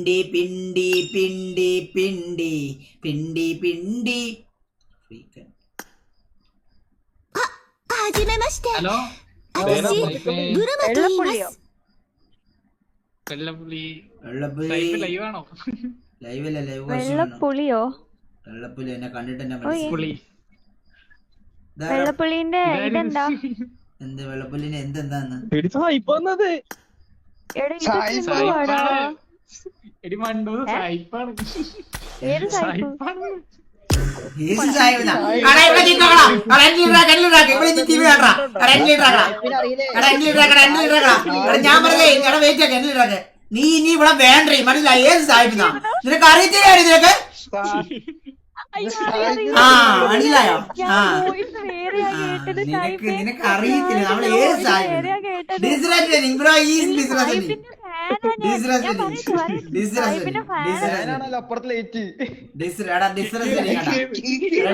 പിണ്ടി പിണ്ടി പിണ്ടി പിണ്ടി പിണ്ടി പിണ്ടി はじめまして。 hello 私、ブルマと言います。 വെള്ളപ്പുള്ളി വെള്ളപ്പുലി ലൈവാണോ? ലൈവല്ല live വെള്ളപ്പുളിയോ? വെള്ളപ്പുലി എന്നെ കണ്ടിട്ട് എന്നെ ഓയ്. പുള്ളി വെള്ളപ്പുളിന്റെ ഇതെന്താ? എന്ത് വെള്ളപ്പുലിന് എന്തെന്താന്ന് എടാ ഇത് സിംഹമാടാ. എടി മണ്ടു സായിപ്പാണ്. ഏത് സായിപ്പ്? ഏത് സായിപ്പാ? എടാ ഇവിടെ നിന്നോടാ. എടാ എന്നെ ഇവിടെ നിന്ന് ടീവി കാണടാ. എടാ എന്നെ ഇടാടാ. എടാ എന്നെ ഇടാടാ. എടാ ഞാൻ പറഞ്ഞേ എടാ വെയിറ്റ് ആക്ക് എന്നെ ഇടാക്ക്. നീ ഇനി ഇവിടെ വേണ്ടേ മനസ്സിലായി ഏത് സായിപ്പാ? നിനക്ക് അറിയത്തില്ലേ നിനക്ക്? ആ മനസ്സിലായോ? ആ നിനക്ക് അറിയത്തില്ല നമ്മൾ ഏത് സായിപ്പ് ഡിസ്റെസ്പെക്ടിങ് ബ്രോ ഈസ് ഡിസ്റെസ്പെക്ടിങ്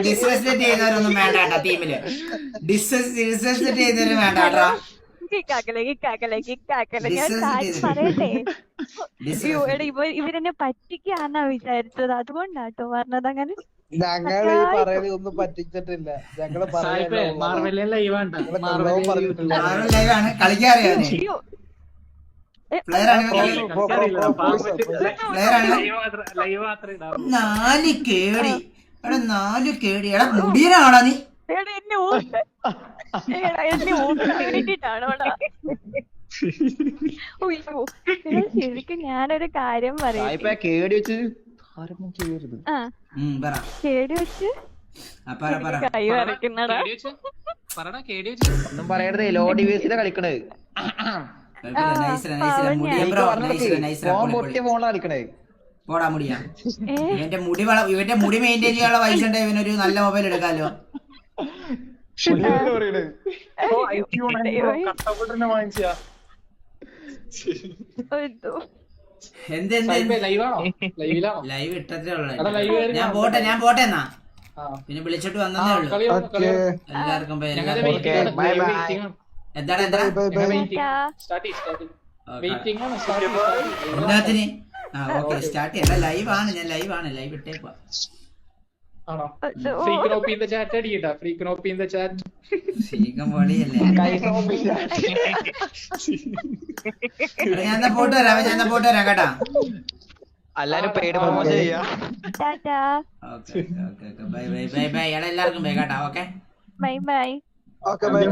ഡിസ്റെസ്പെക്ട് ചെയ്യുന്നവരൊന്നും വേണ്ട കേട്ടോ ടീമില്. ഡിസ്റെസ്പെക്ട് ചെയ്യുന്നവരും വേണ്ട കേട്ടോ. ഇവരെന്നെ പറ്റിക്കാന്നാ വിചാരിച്ചത്, അതുകൊണ്ടാട്ടോ പറഞ്ഞത് അങ്ങനെ. ഞങ്ങള് ഈ പറയുന്നത് ഒന്നും പറ്റിച്ചിട്ടില്ല. ഞങ്ങള് സായിപ്പേ മാർവെല്ല ലൈവാണ്. ലൈവാണ് കളിക്കാറിയാന് പ്ലെയർ ആണ്. ലൈവ് മാത്രമേ ഇടാവൂ. 4 കേടി എടാ 4 കേടി എടാ മുടിയനാണോ നീ? ശരിക്കും ഞാനൊരു കാര്യം പറയാം. കേടി വെച്ച് ആരൊന്നും ചെയ്യരുത്. കേടി വെച്ച് കൈ വരയ്ക്കുന്നടാ. പറടാ കേടി വെച്ച് ഒന്നും പറയരുത്. ലോ ഡിവൈസിലാ കളിക്കണത്. പൊട്ടിയ ഫോണിലാ കളിക്കണേ. പോടാ മുടിയാ. ഇവന്റെ മുടി മെയിൻറ്റെയിൻ ചെയ്യാനുള്ള പൈസ ഉണ്ട്. ഇവനൊരു നല്ല മൊബൈൽ എടുക്കാലോ. ലൈവ് ഇട്ടത്രേ ഉള്ളു. ഞാൻ പോട്ടെ എന്നാ പിന്നെ വിളിച്ചിട്ട് വന്നേ ഉള്ളു. എല്ലാവർക്കും എന്താണ് എല്ലാത്തിന് ഓക്കെ സ്റ്റാർട്ട് ചെയ്യാം. ലൈവാണ് ഞാൻ ലൈവ് ഇട്ടേക്കുവാ. ശീകം പൊളിയല്ലേ. ഞാൻ പോട്ട് വരാം കേട്ടാ. എല്ലാരും പെയ്ഡ് പ്രൊമോഷൻ ചെയ്യാ. ബൈ എല്ലാവർക്കും ബൈ കേട്ടാ. Okay bye bye. Okay bye.